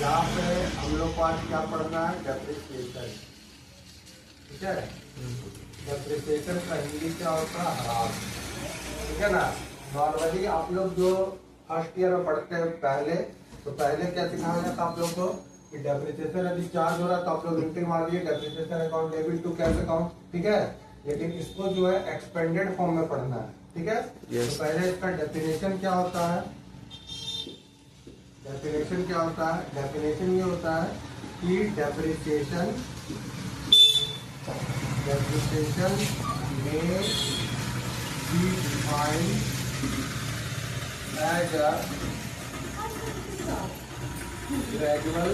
यहाँ पे हम लोग को आज क्या पढ़ना है, डेप्रिसिएशन। ठीक है, डेप्रिसिएशन का हिंदी क्या होता है, ह्रास। ठीक है ना। नॉर्मली आप लोग जो फर्स्ट ईयर में पढ़ते हैं तो पहले क्या सिखाया जाता है आप लोग को कि डेप्रिसिएशन यदि चार्ज हो रहा है तो आप लोग एंट्री मार दिए, depreciation account debit to cash account. ठीक है, लेकिन इसको जो है एक्सपेंडेड फॉर्म में पढ़ना है। ठीक है, yes. तो पहले इसका डेफिनेशन क्या होता है, डेफिनेशन क्या होता है, डेफिनेशन ये होता है कि depreciation may be defined as a gradual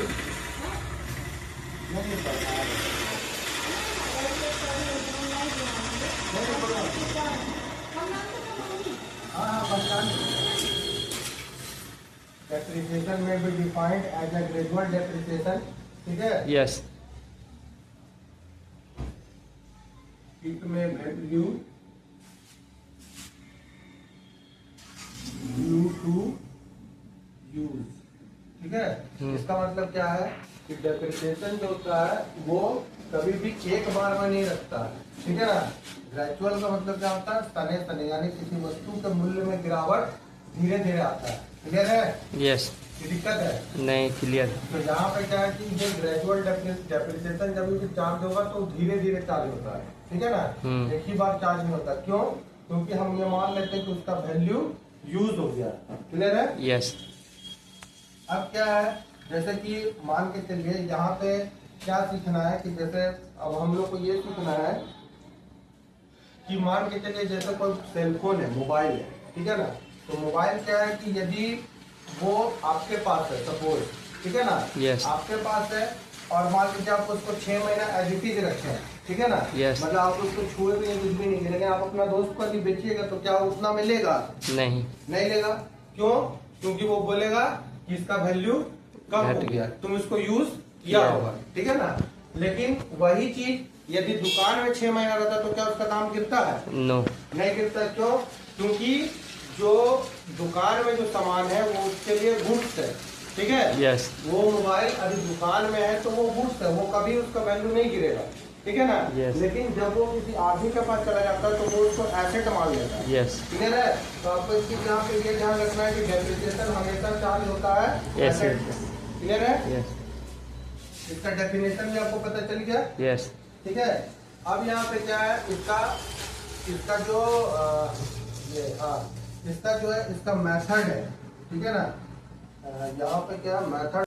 depreciation may be defined as a gradual depreciation. ठीक है, यस। इट में वैल्यू ड्यू टू यूज। ठीक है, इसका मतलब क्या है कि डेप्रिसिएशन जो होता है वो कभी भी एक बार में नहीं रखता है। ठीक है ना। ग्रेजुअल का मतलब क्या होता है, तने तने, यानी किसी वस्तु के मूल्य में गिरावट धीरे धीरे आता है। क्लियर है? यस। दिक्कत है? नहीं, क्लियर। तो यहाँ पे क्या है कि जो ग्रेजुअल डेप्रिसिएशन जब भी चार्ज होगा तो धीरे धीरे चार्ज होता है। ठीक है ना, एक ही बार चार्ज नहीं होता। क्यों? क्योंकि हम ये मान लेते हैं कि उसका वैल्यू यूज हो गया। क्लियर है? यस। अब क्या है, जैसे कि मान के चलिए यहाँ पे क्या सीखना है कि जैसे अब हम लोग को ये सीखना है कि मान के चलिए जैसे कोई सेलफोन है, मोबाइल है। ठीक है ना, तो मोबाइल क्या है कि यदि वो आपके पास है सपोज, ठीक है ना, yes. आपके पास है और मान लीजिए आप उसको 6 महीना एज इट इज रखे हैं। ठीक है ना, yes. मतलब आप उसको छुए भी नहीं, कुछ भी नहीं, लेकिन आप अपना दोस्त को यदि बेचिएगा तो क्या उतना मिलेगा? नहीं लेगा। क्यों? क्योंकि वो बोलेगा कि इसका वैल्यू कम हो गया, तुम इसको यूज किया होगा। ठीक है ना, लेकिन वही चीज यदि दुकान में 6 महीना रहता तो क्या उसका दाम गिरता है? नो, नहीं गिरता। क्यों? क्योंकि जो दुकान में जो सामान है वो उसके लिए गुड्स है। ठीक है, यस। वो मोबाइल अभी दुकान में है तो वो गुड्स है, वो कभी उसका वैल्यू नहीं गिरेगा। ठीक है ना, yes. लेकिन जब वो किसी आदमी के पास चला जाता है तो वो उसको एसेट मान लेता है। यस। क्लियर है? तो आपको इसकी यहाँ पे ये ध्यान रखना है कि डेप्रिसिएशन हमेशा चार्ज होता है एसेट। क्लियर है? यस। इसका डेफिनेशन भी आपको पता चल गया। यस। ठीक है, अब यहाँ पे क्या है, इसका जो इसका जो है इसका मेथड है। ठीक है ना, यहाँ पे क्या मेथड